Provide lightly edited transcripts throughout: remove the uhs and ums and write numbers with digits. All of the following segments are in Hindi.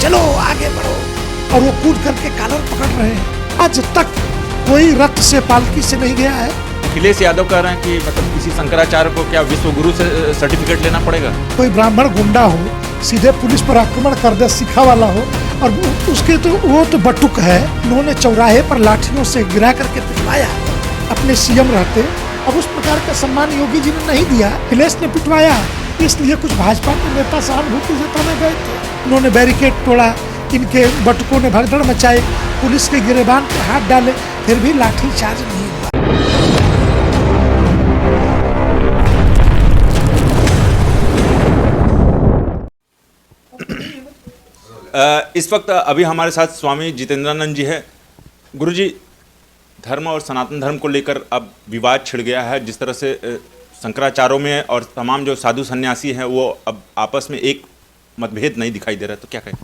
चलो आगे बढ़ो, और वो कूद करके कॉलर पकड़ रहे हैं। आज तक कोई रथ से पालकी से नहीं गया है। अखिलेश यादव कह रहे हैं कि मतलब किसी शंकराचार्य को क्या विश्व गुरु से सर्टिफिकेट लेना पड़ेगा? कोई ब्राह्मण गुंडा हो, सीधे पुलिस पर आक्रमण कर दे, सिखा वाला हो, और उसके तो वो तो बटुक है। उन्होंने चौराहे पर लाठियों से गिरा करके पिटवाया अपने सीएम रहते। अब उस प्रकार का सम्मान योगी जी ने नहीं दिया, अखिलेश ने पिटवाया, इसलिए कुछ भाजपा के नेता सहानुभूति जताने गए थे। उन्होंने बैरिकेड तोड़ा, इनके बटुकों ने भगदड़ मचाई, पुलिस के गिरेबान पे हाथ डाले, फिर भी लाठी चार्ज नहीं हुआ। इस वक्त अभी हमारे साथ स्वामी जितेंद्रानंद जी है। गुरुजी, धर्म और सनातन धर्म को लेकर अब विवाद छिड़ गया है। जिस तरह से शंकराचार्यों में और तमाम जो साधु सन्यासी हैं वो अब आपस में एक मतभेद नहीं दिखाई दे रहा, तो क्या कहें?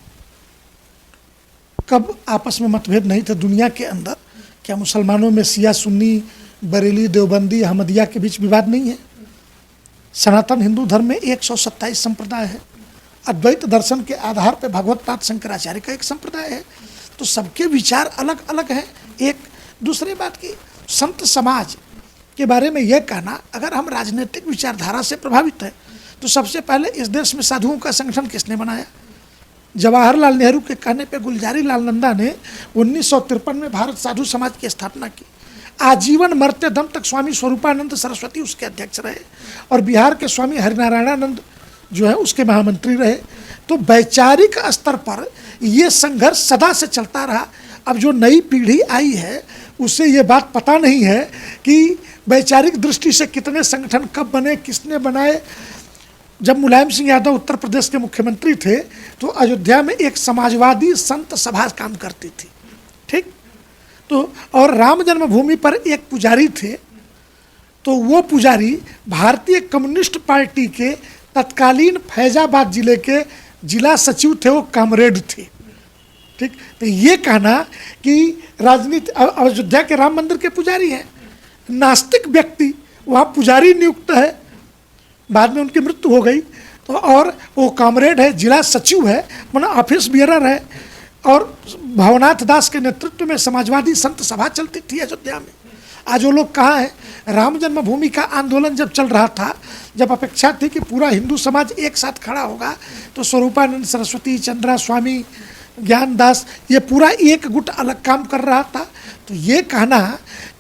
कब आपस में मतभेद नहीं थे दुनिया के अंदर? क्या मुसलमानों में शिया सुन्नी, बरेली, देवबंदी, अहमदिया के बीच विवाद नहीं है? सनातन हिंदू धर्म में 127 संप्रदाय है। अद्वैत दर्शन के आधार पर भगवत पाद शंकराचार्य का एक संप्रदाय है। तो सबके विचार अलग अलग हैं। एक दूसरी बात की संत समाज के बारे में यह कहना, अगर हम राजनीतिक विचारधारा से प्रभावित हैं तो सबसे पहले इस देश में साधुओं का संगठन किसने बनाया? जवाहरलाल नेहरू के कहने पे गुलजारी लाल नंदा ने 1953 में भारत साधु समाज की स्थापना की। आजीवन मरते दम तक स्वामी स्वरूपानंद सरस्वती उसके अध्यक्ष रहे, और बिहार के स्वामी हरिनारायणानंद जो है उसके महामंत्री रहे। तो वैचारिक स्तर पर ये संघर्ष सदा से चलता रहा। अब जो नई पीढ़ी आई है उसे ये बात पता नहीं है कि वैचारिक दृष्टि से कितने संगठन कब बने, किसने बनाए। जब मुलायम सिंह यादव उत्तर प्रदेश के मुख्यमंत्री थे तो अयोध्या में एक समाजवादी संत सभा काम करती थी, ठीक? तो और राम जन्मभूमि पर एक पुजारी थे, तो वो पुजारी भारतीय कम्युनिस्ट पार्टी के तत्कालीन फैजाबाद जिले के जिला सचिव थे, वो कामरेड थे, ठीक? तो ये कहना कि राजनीति, अयोध्या के राम मंदिर के पुजारी हैं, नास्तिक व्यक्ति वहाँ पुजारी नियुक्त है, बाद में उनकी मृत्यु हो गई, तो और वो कामरेड है, जिला सचिव है, माना ऑफिस बियरर है, और भवनाथ दास के नेतृत्व में समाजवादी संत सभा चलती थी अयोध्या में। आज वो लोग कहाँ हैं? राम जन्मभूमि का आंदोलन जब चल रहा था, जब अपेक्षा थी कि पूरा हिंदू समाज एक साथ खड़ा होगा, तो स्वरूपानंद सरस्वती, चंद्रा स्वामी, ज्ञानदास, ये पूरा एक गुट अलग काम कर रहा था। तो ये कहना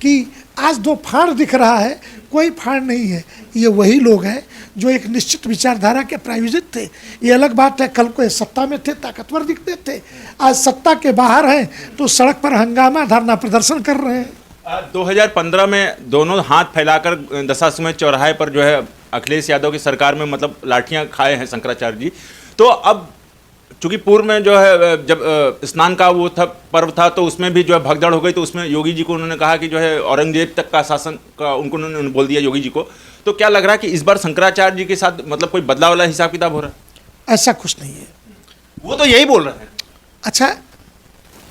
कि आज दो फाड़ दिख रहा है, कोई फाड़ नहीं है। ये वही लोग हैं जो एक निश्चित विचारधारा के प्रायोजित थे। ये अलग बात है, कल को ये सत्ता में थे, ताकतवर दिखते थे, आज सत्ता के बाहर हैं तो सड़क पर हंगामा, धरना प्रदर्शन कर रहे हैं। 2015 में दोनों हाथ फैलाकर दशाश्वमेध चौराहे पर जो है अखिलेश यादव की सरकार में मतलब लाठियां खाए हैं शंकराचार्य जी। तो अब चूंकि पूर्व में जो है जब स्नान का वो था, पर्व था, तो उसमें भी जो है भगदड़ हो गई, तो उसमें योगी जी को उन्होंने कहा कि जो है औरंगजेब तक का शासन का उन्होंने बोल दिया योगी जी को। तो क्या लग रहा है कि इस बार शंकराचार्य जी के साथ मतलब कोई बदलाव वाला हिसाब किताब हो रहा है? ऐसा कुछ नहीं है, वो तो यही बोल रहे हैं। अच्छा,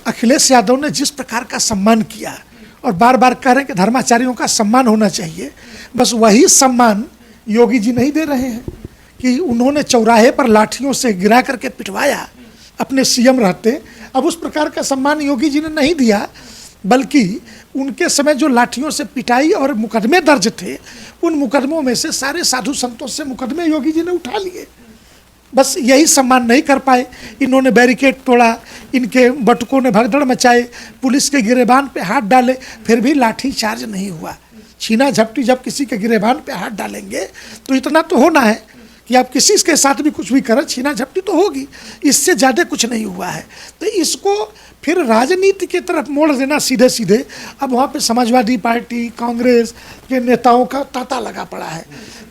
अखिलेश यादव ने जिस प्रकार का सम्मान किया और बार बार कह रहे हैं कि धर्माचार्यों का सम्मान होना चाहिए, बस वही सम्मान योगी जी नहीं दे रहे हैं कि उन्होंने चौराहे पर लाठियों से गिरा करके पिटवाया अपने सीएम रहते। अब उस प्रकार का सम्मान योगी जी ने नहीं दिया, बल्कि उनके समय जो लाठियों से पिटाई और मुकदमे दर्ज थे, उन मुकदमों में से सारे साधु संतों से मुकदमे योगी जी ने उठा लिए। बस यही सम्मान नहीं कर पाए। इन्होंने बैरिकेड तोड़ा, इनके बटुकों ने भगदड़ मचाई, पुलिस के गिरेबान पे हाथ डाले, फिर भी लाठी चार्ज नहीं हुआ। छीना झपटी जब किसी के गिरेबान पे हाथ डालेंगे तो इतना तो होना है कि आप किसी के साथ भी कुछ भी करें, छीना झपटी तो होगी, इससे ज़्यादा कुछ नहीं हुआ है। तो इसको फिर राजनीति की तरफ मोड़ देना सीधे सीधे, अब वहाँ पे समाजवादी पार्टी, कांग्रेस के नेताओं का तांता लगा पड़ा है।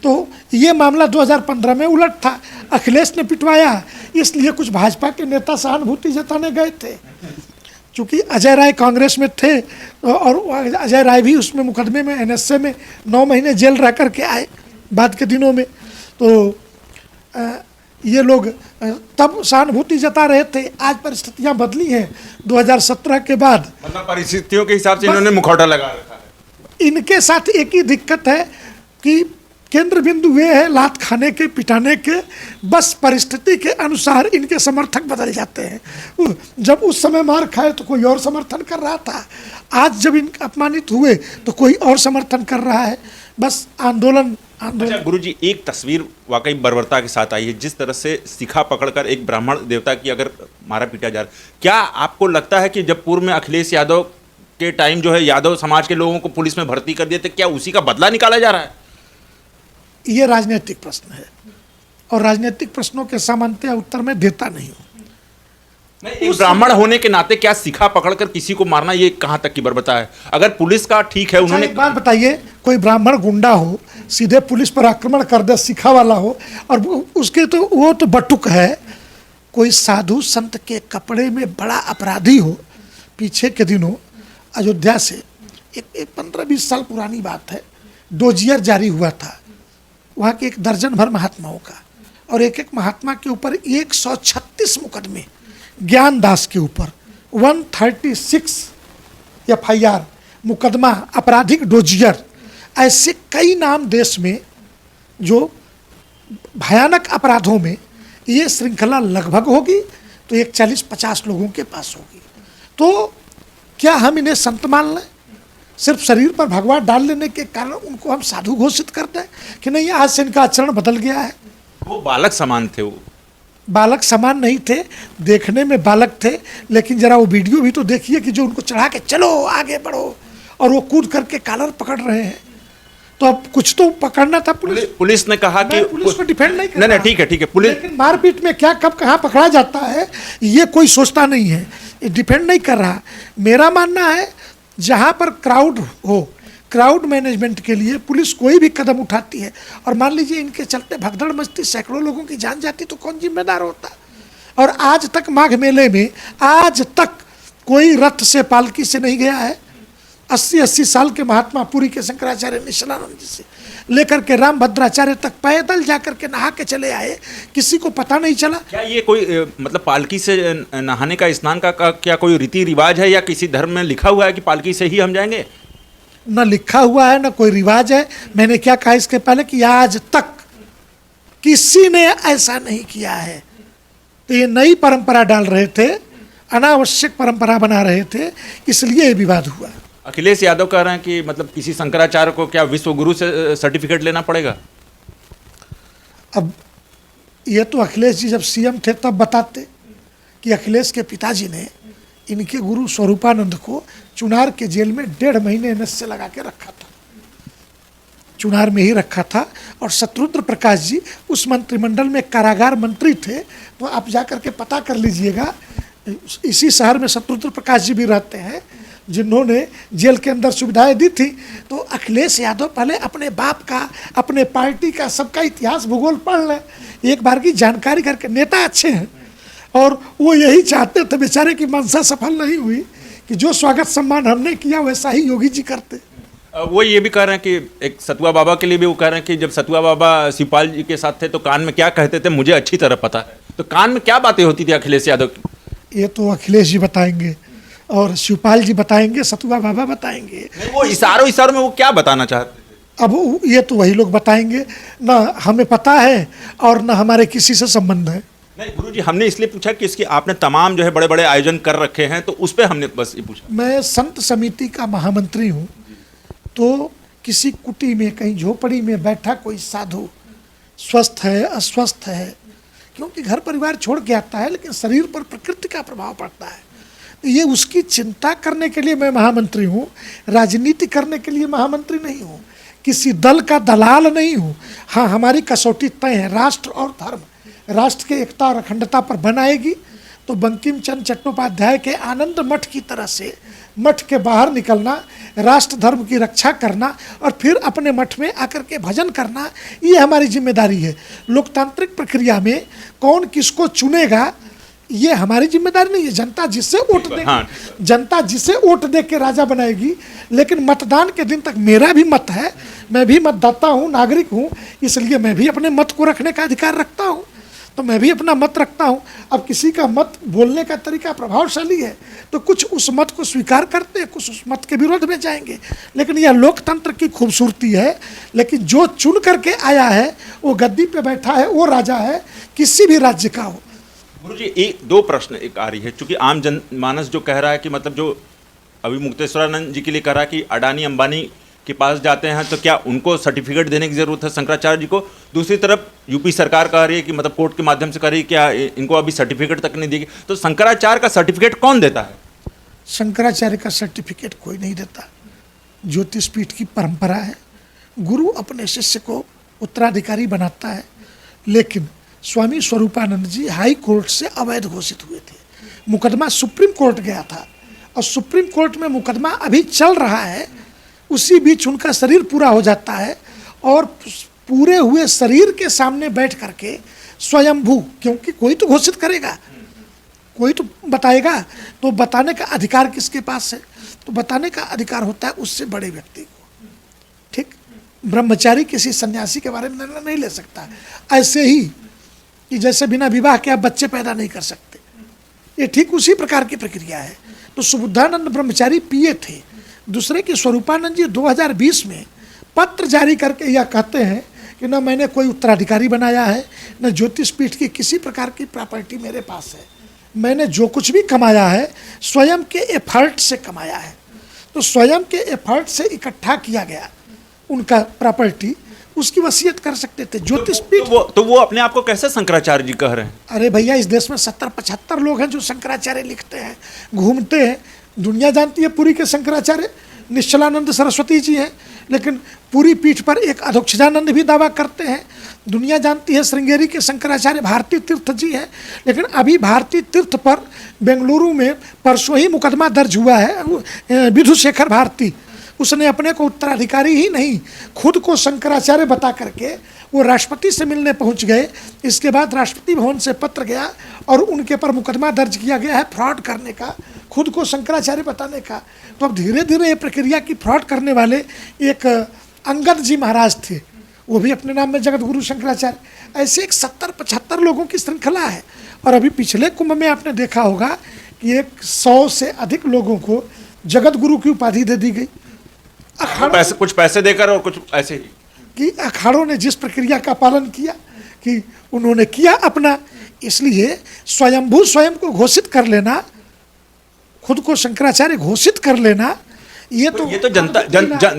तो ये मामला 2015 में उलट था, अखिलेश ने पिटवाया, इसलिए कुछ भाजपा के नेता सहानुभूति जताने गए थे। चूँकि अजय राय कांग्रेस में थे और अजय राय भी उसमें मुकदमे में NSA में 9 महीने जेल रह कर के आए बाद के दिनों में, तो ये लोग तब सहानुभूति जता रहे थे। आज परिस्थितियां बदली हैं 2017 के बाद, मतलब परिस्थितियों के हिसाब से इन्होंने मुखौटा लगा रखा है। इनके साथ एक ही दिक्कत है कि केंद्र बिंदु ये है लात खाने के, पिटाने के, बस परिस्थिति के अनुसार इनके समर्थक बदल जाते हैं। जब उस समय मार खाए तो कोई और समर्थन कर रहा था, आज जब इन अपमानित हुए तो कोई और समर्थन कर रहा है। बस आंदोलन अच्छा गुरुजी, एक तस्वीर वाकई बर्बरता के साथ आई है, जिस तरह से शिखा पकड़कर एक ब्राह्मण देवता की अगर मारा पीटा जा रहा है। क्या आपको लगता है कि जब पूर्व में अखिलेश यादव के टाइम जो है यादव समाज के लोगों को पुलिस में भर्ती कर दिए थे, क्या उसी का बदला निकाला जा रहा है? ये राजनीतिक प्रश्न है और राजनीतिक प्रश्नों के सामान्यतः उत्तर मैं देता नहीं हूँ। एक ब्राह्मण होने के नाते क्या शिखा पकड़कर किसी को मारना ये कहाँ तक की बर्बरता है? अगर पुलिस का ठीक है, उन्होंने एक बात बताइए, कोई ब्राह्मण गुंडा हो सीधे पुलिस पर आक्रमण कर दे, शिखा वाला हो, और उसके तो वो तो बटुक है। कोई साधु संत के कपड़े में बड़ा अपराधी हो, पीछे के दिनों अयोध्या से एक 15-20 साल पुरानी बात है, डोजियर जारी हुआ था वहाँ के 1 दर्जन भर महात्माओं का, और एक एक महात्मा के ऊपर 136 मुकदमे, ज्ञानदास के ऊपर 136 FIR मुकदमा, आपराधिक डोजियर, ऐसे कई नाम देश में जो भयानक अपराधों में ये श्रृंखला लगभग होगी तो एक 40-50 लोगों के पास होगी। तो क्या हम इन्हें संत मान लें? सिर्फ शरीर पर भगवा डाल लेने के कारण उनको हम साधु घोषित कर दें कि नहीं आज से इनका आचरण बदल गया है? वो बालक समान थे। वो बालक समान नहीं थे, देखने में बालक थे, लेकिन जरा वो वीडियो भी तो देखिए कि जो उनको चढ़ा के चलो आगे बढ़ो और वो कूद करके कॉलर पकड़ रहे हैं। तो अब कुछ तो पकड़ना था। पुलिस ने कहा कि पुलिस को डिफेंड नहीं कर रहा। नहीं ठीक है, ठीक है। पुलिस, लेकिन मारपीट में क्या कब कहाँ पकड़ा जाता है ये कोई सोचता नहीं है, ये डिफेंड नहीं कर रहा। मेरा मानना है जहाँ पर क्राउड हो, क्राउड मैनेजमेंट के लिए पुलिस कोई भी कदम उठाती है और मान लीजिए इनके चलते भगदड़ मचती, सैकड़ों लोगों की जान जाती, तो कौन जिम्मेदार होता? और आज तक माघ मेले में आज तक कोई रथ से पालकी से नहीं गया है। 80 साल के महात्मा पुरी के शंकराचार्य निश्चलानंद जी से लेकर के राम भद्राचार्य तक पैदल जाकर के नहा के चले आए, किसी को पता नहीं चला। क्या ये कोई मतलब पालकी से नहाने का, स्नान का क्या कोई रीति रिवाज है या किसी धर्म में लिखा हुआ है कि पालकी से ही हम जाएंगे? न लिखा हुआ है न कोई रिवाज है। मैंने क्या कहा इसके पहले कि आज तक किसी ने ऐसा नहीं किया है। तो ये नई परंपरा डाल रहे थे, अनावश्यक परंपरा बना रहे थे, इसलिए ये विवाद हुआ। अखिलेश यादव कह रहे हैं कि मतलब किसी शंकराचार्य को क्या विश्व गुरु से सर्टिफिकेट लेना पड़ेगा? अब ये तो अखिलेश जी जब CM थे तब बताते कि अखिलेश के पिताजी ने इनके गुरु स्वरूपानंद को चुनार के जेल में 1.5 महीने NSA लगा के रखा था, चुनार में ही रखा था। और शत्रुघ्न प्रकाश जी उस मंत्रिमंडल में कारागार मंत्री थे, तो आप जाकर के पता कर लीजिएगा, इसी शहर में शत्रुघ्न प्रकाश जी भी रहते हैं जिन्होंने जेल के अंदर सुविधाएं दी थी। तो अखिलेश यादव पहले अपने बाप का, अपने पार्टी का, सबका इतिहास भूगोल पढ़ लें, एक बार की जानकारी करके। नेता अच्छे हैं और वो यही चाहते थे बेचारे की मंशा सफल नहीं हुई कि जो स्वागत सम्मान हमने किया वैसा ही योगी जी करते। वो ये भी कह रहे हैं कि एक सतुआ बाबा के लिए भी वो कह रहे हैं कि जब सतुआ बाबा शिवपाल जी के साथ थे तो कान में क्या कहते थे मुझे अच्छी तरह पता है। तो कान में क्या बातें होती थी अखिलेश यादव की? ये तो अखिलेश जी बताएंगे और शिवपाल जी बताएंगे, सतुआ बाबा बताएंगे। वो इशारों में वो क्या बताना चाहते थे? अब ये तो वही लोग बताएंगे, ना हमें पता है और ना हमारे किसी से संबंध है। नहीं गुरुजी, हमने इसलिए पूछा कि इसकी आपने तमाम जो है बड़े बड़े आयोजन कर रखे हैं, तो उस पर हमने बस ये पूछा। मैं संत समिति का महामंत्री हूँ, तो किसी कुटी में कहीं झोपड़ी में बैठा कोई साधु स्वस्थ है अस्वस्थ है, क्योंकि घर परिवार छोड़ के आता है लेकिन शरीर पर प्रकृति का प्रभाव पड़ता है, ये उसकी चिंता करने के लिए मैं महामंत्री हूँ, राजनीति करने के लिए महामंत्री नहीं हूँ, किसी दल का दलाल नहीं हूँ। हाँ, हमारी कसौटी तय है, राष्ट्र और धर्म, राष्ट्र के एकता और अखंडता पर बनाएगी तो बंकिम चंद्र चट्टोपाध्याय के आनंद मठ की तरह से मठ के बाहर निकलना, राष्ट्र धर्म की रक्षा करना और फिर अपने मठ में आकर के भजन करना, ये हमारी जिम्मेदारी है। लोकतांत्रिक प्रक्रिया में कौन किसको चुनेगा ये हमारी जिम्मेदारी नहीं है। जनता जिससे वोट दे, हाँ, जनता जिसे वोट दे के राजा बनाएगी, लेकिन मतदान के दिन तक मेरा भी मत है, मैं भी मतदाता हूँ, नागरिक हूँ, इसलिए मैं भी अपने मत को रखने का अधिकार रखता हूँ। तो मैं भी अपना मत रखता हूँ। अब किसी का मत बोलने का तरीका प्रभावशाली है तो कुछ उस मत को स्वीकार करते हैं, कुछ उस मत के विरोध में जाएंगे। लेकिन यह लोकतंत्र की खूबसूरती है। लेकिन जो चुन करके आया है वो गद्दी पे बैठा है, वो राजा है, किसी भी राज्य का हो। गुरु जी, एक दो प्रश्न एक आ रही है, क्योंकि आम जनमानस जो कह रहा है कि मतलब जो अभी मुक्तेश्वरानंद जी के लिए कह रहा है कि अडानी अंबानी के पास जाते हैं तो क्या उनको सर्टिफिकेट देने की जरूरत है शंकराचार्य जी को। दूसरी तरफ यूपी सरकार कह रही है कि मतलब कोर्ट के माध्यम से कह रही है क्या इनको अभी सर्टिफिकेट तक नहीं देगी। तो शंकराचार्य का सर्टिफिकेट कौन देता है? शंकराचार्य का सर्टिफिकेट कोई नहीं देता। ज्योतिष पीठ की परंपरा है, गुरु अपने शिष्य को उत्तराधिकारी बनाता है। लेकिन स्वामी स्वरूपानंद जी हाई कोर्ट से अवैध घोषित हुए थे। मुकदमा सुप्रीम कोर्ट गया था और सुप्रीम कोर्ट में मुकदमा अभी चल रहा है। उसी बीच उनका शरीर पूरा हो जाता है और पूरे हुए शरीर के सामने बैठ करके स्वयंभू, क्योंकि कोई तो घोषित करेगा, कोई तो बताएगा, तो बताने का अधिकार किसके पास है? तो बताने का अधिकार होता है उससे बड़े व्यक्ति को। ठीक, ब्रह्मचारी किसी सन्यासी के बारे में निर्णय नहीं ले सकता। ऐसे ही कि जैसे बिना विवाह के आप बच्चे पैदा नहीं कर सकते, ये ठीक उसी प्रकार की प्रक्रिया है। तो सुबुद्धानंद ब्रह्मचारी पिए थे। दूसरे के स्वरूपानंद जी 2020 में पत्र जारी करके यह कहते हैं कि न मैंने कोई उत्तराधिकारी बनाया है, न ज्योतिष पीठ की किसी प्रकार की प्रॉपर्टी मेरे पास है। मैंने जो कुछ भी कमाया है स्वयं के एफर्ट से कमाया है। तो स्वयं के एफर्ट से इकट्ठा किया गया उनका प्रॉपर्टी, उसकी वसीयत कर सकते थे। ज्योतिष पीठ तो वो अपने आप को कैसे शंकराचार्य जी कह रहे हैं? अरे भैया, इस देश में 70-75 लोग हैं जो शंकराचार्य लिखते हैं, घूमते हैं। दुनिया जानती है पुरी के शंकराचार्य निश्चलानंद सरस्वती जी हैं, लेकिन पूरी पीठ पर एक अधोक्षजानंद भी दावा करते हैं। दुनिया जानती है श्रृंगेरी के शंकराचार्य भारती तीर्थ जी हैं, लेकिन अभी भारती तीर्थ पर बेंगलुरु में परसों ही मुकदमा दर्ज हुआ है। विधुशेखर भारती, उसने अपने को उत्तराधिकारी ही नहीं, खुद को शंकराचार्य बता करके वो राष्ट्रपति से मिलने पहुंच गए। इसके बाद राष्ट्रपति भवन से पत्र गया और उनके पर मुकदमा दर्ज किया गया है फ्रॉड करने का, खुद को शंकराचार्य बताने का। तो अब धीरे धीरे ये प्रक्रिया की फ्रॉड करने वाले एक अंगद जी महाराज थे, वो भी अपने नाम में जगत गुरु शंकराचार्य। ऐसे एक 70-75 लोगों की श्रृंखला है। और अभी पिछले कुंभ में आपने देखा होगा कि 100 से अधिक लोगों को जगत गुरु की उपाधि दे दी गई। कुछ पैसे देकर और कुछ ऐसे ही कि अखाड़ों ने जिस प्रक्रिया का पालन किया कि उन्होंने किया अपना। इसलिए स्वयंभू स्वयं को घोषित कर लेना, खुद को शंकराचार्य घोषित कर लेना, ये तो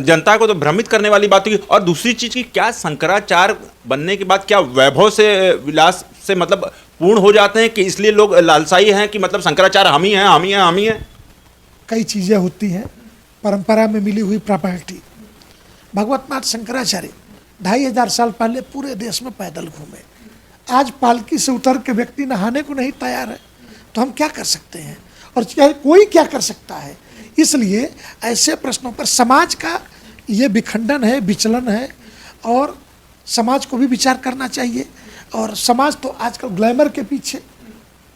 जनता को तो भ्रमित करने वाली बात हुई। और दूसरी चीज की, क्या शंकराचार्य बनने के बाद क्या वैभव से विलास से मतलब पूर्ण हो जाते हैं कि इसलिए लोग लालसाई हैं कि मतलब शंकराचार्य हम ही हैं, हम ही हैं, हम ही हैं? कई चीजें होती हैं, परंपरा में मिली हुई प्रॉपर्टी। भगवतनाथ शंकराचार्य 2500 साल पहले पूरे देश में पैदल घूमे। आज पालकी से उतर के व्यक्ति नहाने को नहीं तैयार है, तो हम क्या कर सकते हैं? और चाहे कोई क्या कर सकता है? इसलिए ऐसे प्रश्नों पर समाज का ये विखंडन है, विचलन है, और समाज को भी विचार करना चाहिए। और समाज तो आजकल ग्लैमर के पीछे,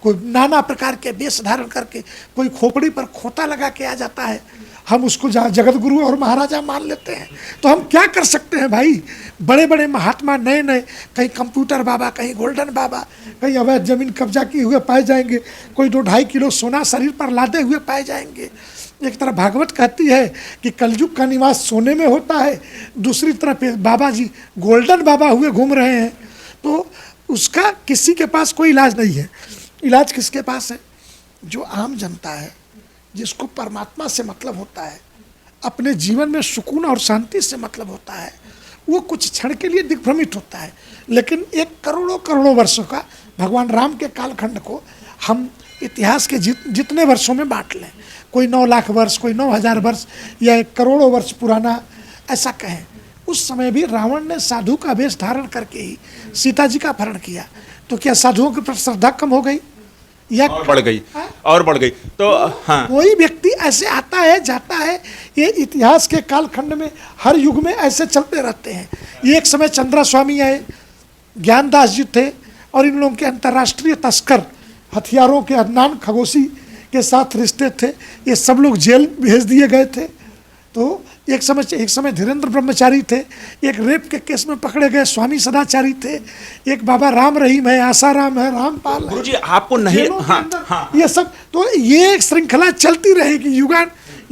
कोई नाना प्रकार के वेश धारण करके, कोई खोपड़ी पर खोता लगा के आ जाता है, हम उसको जगत गुरु और महाराजा मान लेते हैं। तो हम क्या कर सकते हैं भाई? बड़े बड़े महात्मा नए नए, कहीं कंप्यूटर बाबा, कहीं गोल्डन बाबा, कहीं अवैध जमीन कब्जा किए हुए पाए जाएंगे, कोई 2-2.5 किलो सोना शरीर पर लादे हुए पाए जाएंगे। एक तरफ भागवत कहती है कि कलयुग का निवास सोने में होता है, दूसरी तरफ बाबा जी गोल्डन बाबा हुए घूम रहे हैं। तो उसका किसी के पास कोई इलाज नहीं है। इलाज किसके पास है? जो आम जनता है, जिसको परमात्मा से मतलब होता है, अपने जीवन में सुकून और शांति से मतलब होता है, वो कुछ क्षण के लिए दिग्भ्रमित होता है। लेकिन एक करोड़ों वर्षों का भगवान राम के कालखंड को हम इतिहास के जितने वर्षों में बांट लें, कोई 9 लाख वर्ष, कोई 9000 वर्ष, या 1 करोड़ों वर्ष पुराना ऐसा कहें, उस समय भी रावण ने साधु का वेश धारण करके ही सीता जी का अपहरण किया। तो क्या साधुओं के प्रति श्रद्धा कम हो गई या और बढ़ गई? और बढ़ गई। तो हाँ, कोई व्यक्ति ऐसे आता है जाता है, ये इतिहास के कालखंड में हर युग में ऐसे चलते रहते हैं। ये एक समय चंद्रा स्वामी आए, ज्ञानदास जी थे, और इन लोगों के अंतर्राष्ट्रीय तस्कर, हथियारों के अदनान खगोशी के साथ रिश्ते थे, ये सब लोग जेल भेज दिए गए थे। तो एक समय धीरेन्द्र ब्रह्मचारी थे, एक रेप के केस में पकड़े गए स्वामी सदाचारी थे, एक बाबा राम रहीम है, आसाराम है, रामपाल है। गुरुजी आपको नहीं, जेलों के हाँ, अंदर हाँ, ये सब, तो ये एक श्रृंखला चलती रहेगी,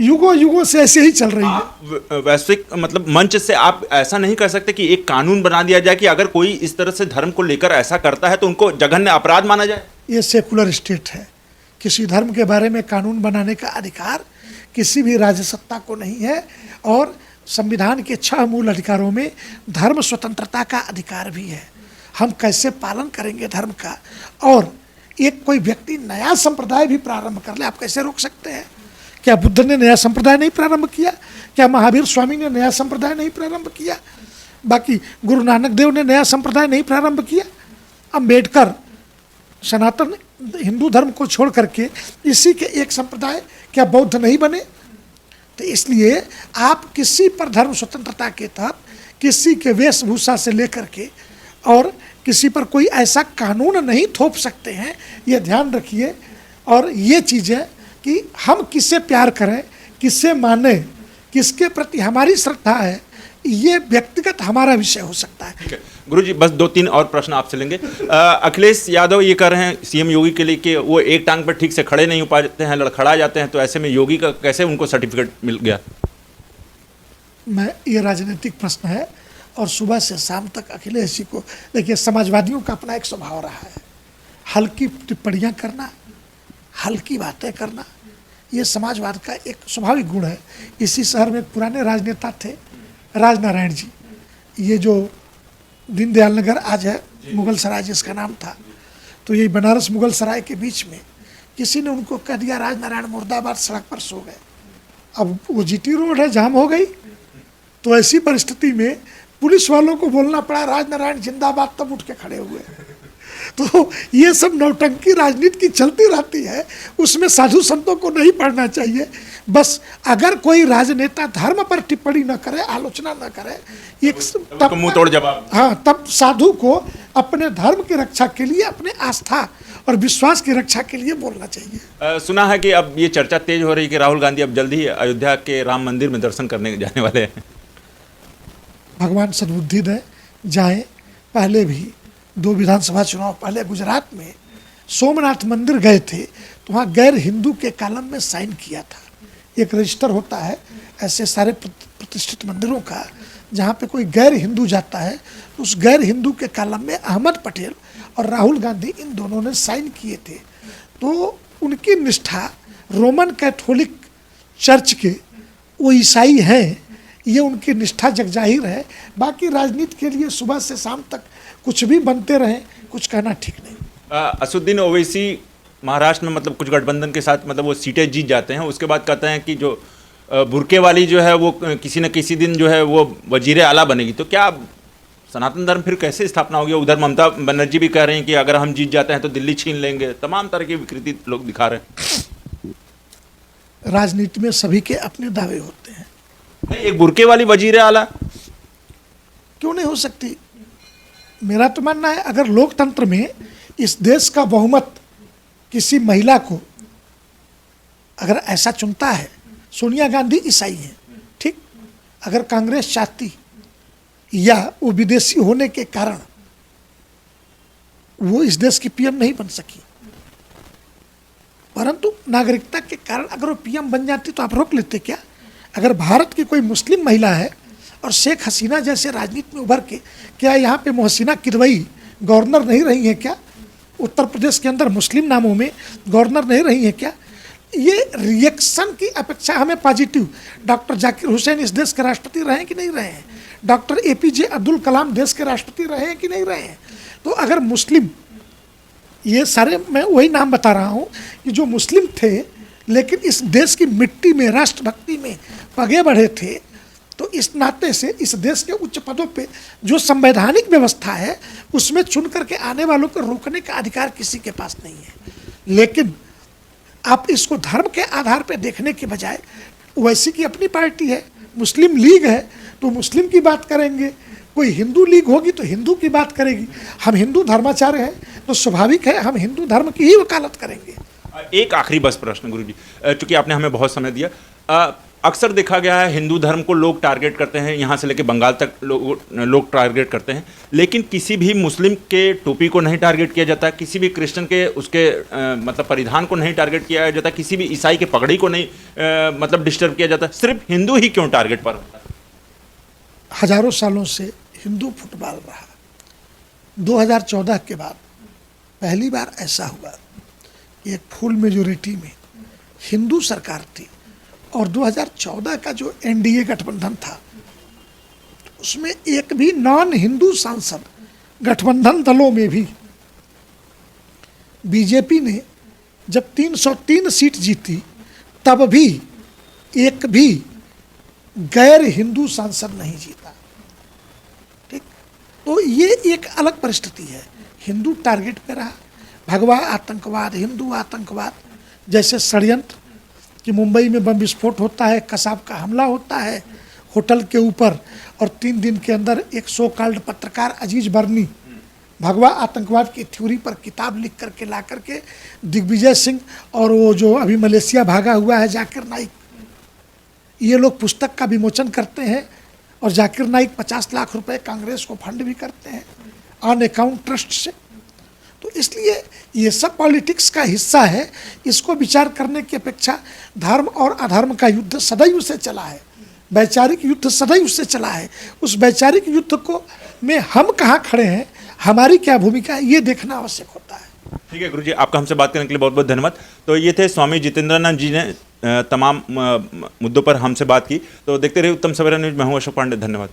युगों युगों से ऐसे ही चल रही है। आप वैश्विक मतलब मंच से आप ऐसा नहीं कर सकते कि एक कानून बना दिया जाए कि अगर कोई इस तरह से धर्म को लेकर ऐसा करता है तो उनको जघन्य अपराध माना जाए? ये सेकुलर स्टेट है, किसी धर्म के बारे में कानून बनाने का अधिकार किसी भी राज्य सत्ता को नहीं है, और संविधान के 6 मूल अधिकारों में धर्म स्वतंत्रता का अधिकार भी है। हम कैसे पालन करेंगे धर्म का, और एक कोई व्यक्ति नया संप्रदाय भी प्रारंभ कर ले, आप कैसे रोक सकते हैं? क्या बुद्ध ने नया संप्रदाय नहीं प्रारंभ किया? क्या महावीर स्वामी ने नया संप्रदाय नहीं प्रारंभ किया? बाकी गुरु नानक देव ने नया संप्रदाय नहीं प्रारंभ किया? अम्बेडकर सनातन हिंदू धर्म को छोड़ करके इसी के एक संप्रदाय, क्या बौद्ध नहीं बने? तो इसलिए आप किसी पर धर्म स्वतंत्रता के तहत किसी के वेशभूषा से लेकर के और किसी पर कोई ऐसा कानून नहीं थोप सकते हैं, ये ध्यान रखिए। और ये चीज़ें कि हम किससे प्यार करें, किससे माने, किसके प्रति हमारी श्रद्धा है, ये व्यक्तिगत हमारा विषय हो सकता है। गुरुजी बस 2-3 और प्रश्न आपसे लेंगे। अखिलेश यादव ये कह रहे हैं सीएम योगी के लिए कि वो एक टांग पर ठीक से खड़े नहीं हो पाते हैं, लड़खड़ा जाते हैं, तो ऐसे में योगी का कैसे उनको सर्टिफिकेट मिल गया? ये राजनीतिक प्रश्न है, और सुबह से शाम तक अखिलेश जी को देखिए, समाजवादियों का अपना एक स्वभाव रहा है, हल्की टिप्पणियाँ करना, हल्की बातें करना, ये समाजवाद का एक स्वाभाविक गुण है। इसी शहर में एक पुराने राजनेता थे राजनारायण जी, ये जो दीनदयाल नगर आज है, मुगल सराय जिसका नाम था, तो ये बनारस मुगल सराय के बीच में किसी ने उनको कह दिया राजनारायण मुर्दाबाद, सड़क पर सो गए। अब वो जीटी रोड है, जाम हो गई, तो ऐसी परिस्थिति में पुलिस वालों को बोलना पड़ा राजनारायण जिंदाबाद, तब उठ के खड़े हुए। तो ये सब नौटंकी राजनीति की चलती रहती है, उसमें साधु संतों को नहीं पढ़ना चाहिए। बस अगर कोई राजनेता धर्म पर टिप्पणी न करे, आलोचना न करे, एक तब मुंह तोड़ जवाब, हाँ, तब साधु को अपने धर्म की रक्षा के लिए, अपने आस्था और विश्वास की रक्षा के लिए बोलना चाहिए। सुना है कि अब ये चर्चा तेज हो रही है कि राहुल गांधी अब जल्दी ही अयोध्या के राम मंदिर में दर्शन करने जाने वाले हैं। भगवान सद्बुद्धि दें, जाएं। पहले भी 2 विधानसभा चुनाव पहले गुजरात में सोमनाथ मंदिर गए थे, तो वहाँ गैर हिंदू के कॉलम में साइन किया था। एक रजिस्टर होता है ऐसे सारे प्रतिष्ठित मंदिरों का, जहाँ पे कोई गैर हिंदू जाता है, उस गैर हिंदू के कॉलम में अहमद पटेल और राहुल गांधी इन दोनों ने साइन किए थे। तो उनकी निष्ठा रोमन कैथोलिक चर्च के, वो ईसाई हैं, ये उनकी निष्ठा जगजाहिर है। बाकी राजनीति के लिए सुबह से शाम तक कुछ भी बनते रहें, कुछ कहना ठीक नहीं। असुद्दीन ओवैसी महाराष्ट्र में मतलब कुछ गठबंधन के साथ मतलब वो सीटें जीत जाते हैं, उसके बाद कहते हैं कि जो बुरके वाली जो है वो किसी न किसी दिन जो है वो वजीर आला बनेगी। तो क्या सनातन धर्म फिर कैसे स्थापना होगी? उधर ममता बनर्जी भी कह रहे हैं कि अगर हम जीत जाते हैं तो दिल्ली छीन लेंगे, तमाम तरह की विकृति लोग दिखा रहे हैं। राजनीति में सभी के अपने दावे होते हैं। नहीं, एक बुरके वाली वजीर आला क्यों नहीं हो सकती? मेरा तो मानना है, अगर लोकतंत्र में इस देश का बहुमत किसी महिला को अगर ऐसा चुनता है, सोनिया गांधी ईसाई हैं, ठीक, अगर कांग्रेस चाहती या वो विदेशी होने के कारण वो इस देश की पीएम नहीं बन सकी, परंतु नागरिकता के कारण अगर वो पीएम बन जाती तो आप रोक लेते क्या? अगर भारत की कोई मुस्लिम महिला है और शेख हसीना जैसे राजनीति में उभर के, क्या यहाँ पे मोहसिना किदवई गवर्नर नहीं रही है क्या? उत्तर प्रदेश के अंदर मुस्लिम नामों में गवर्नर नहीं रही है क्या? ये रिएक्शन की अपेक्षा हमें पॉजिटिव, डॉक्टर जाकिर हुसैन इस देश के राष्ट्रपति रहे हैं कि नहीं रहे हैं? डॉक्टर एपीजे अब्दुल कलाम देश के राष्ट्रपति रहे हैं कि नहीं रहे हैं? तो अगर मुस्लिम, ये सारे मैं वही नाम बता रहा हूँ कि जो मुस्लिम थे लेकिन इस देश की मिट्टी में, राष्ट्रभक्ति में पगे बढ़े थे, तो इस नाते से इस देश के उच्च पदों पे जो संवैधानिक व्यवस्था है उसमें चुन करके आने वालों को रोकने का अधिकार किसी के पास नहीं है। लेकिन आप इसको धर्म के आधार पे देखने के बजाय, वैसी की अपनी पार्टी है, मुस्लिम लीग है तो मुस्लिम की बात करेंगे, कोई हिंदू लीग होगी तो हिंदू की बात करेगी। हम हिंदू धर्माचार्य हैं तो स्वाभाविक है हम हिंदू धर्म की ही वकालत करेंगे। एक आखिरी बस प्रश्न गुरुजी, चूंकि आपने हमें बहुत समय दिया, अक्सर देखा गया है हिंदू धर्म को लोग टारगेट करते हैं, यहाँ से लेकर बंगाल तक लोग टारगेट करते हैं, लेकिन किसी भी मुस्लिम के टोपी को नहीं टारगेट किया जाता, किसी भी क्रिश्चियन के उसके मतलब परिधान को नहीं टारगेट किया जाता, किसी भी ईसाई के पगड़ी को नहीं मतलब डिस्टर्ब किया जाता, सिर्फ हिंदू ही क्यों टारगेट पर होता है? हजारों सालों से हिंदू फुटबॉल रहा। 2014 के बाद पहली बार ऐसा हुआ कि एक फुल मेजोरिटी में हिंदू सरकार थी और 2014 का जो एनडीए गठबंधन था उसमें एक भी नॉन हिंदू सांसद गठबंधन दलों में भी बीजेपी ने जब 303 सीट जीती तब भी एक भी गैर हिंदू सांसद नहीं जीता। ठीक, तो ये एक अलग परिस्थिति है। हिंदू टारगेट पे रहा, भगवा आतंकवाद, हिंदू आतंकवाद जैसे षड्यंत्र कि मुंबई में बम विस्फोट होता है, कसाब का हमला होता है होटल के ऊपर और 3 दिन के अंदर एक सो कॉल्ड पत्रकार अजीज बर्नी भगवा आतंकवाद की थ्योरी पर किताब लिख करके ला करके दिग्विजय सिंह और वो जो अभी मलेशिया भागा हुआ है जाकिर नाइक, ये लोग पुस्तक का विमोचन करते हैं और जाकिर नाइक 50 लाख रुपए कांग्रेस को फंड भी करते हैं ऑन अकाउंट ट्रस्ट से। तो इसलिए ये सब पॉलिटिक्स का हिस्सा है। इसको विचार करने की अपेक्षा धर्म और अधर्म का युद्ध सदैव से चला है, वैचारिक युद्ध सदैव से चला है। उस वैचारिक युद्ध को में हम कहाँ खड़े हैं, हमारी क्या भूमिका है, ये देखना आवश्यक होता है। ठीक है गुरुजी, आपका हमसे बात करने के लिए बहुत बहुत धन्यवाद। तो ये थे स्वामी जितेंद्रनाथ जी ने तमाम मुद्दों पर हमसे बात की। तो देखते रहिए उत्तम सवेरा न्यूज। मैं हूं अशोक पांडे, धन्यवाद।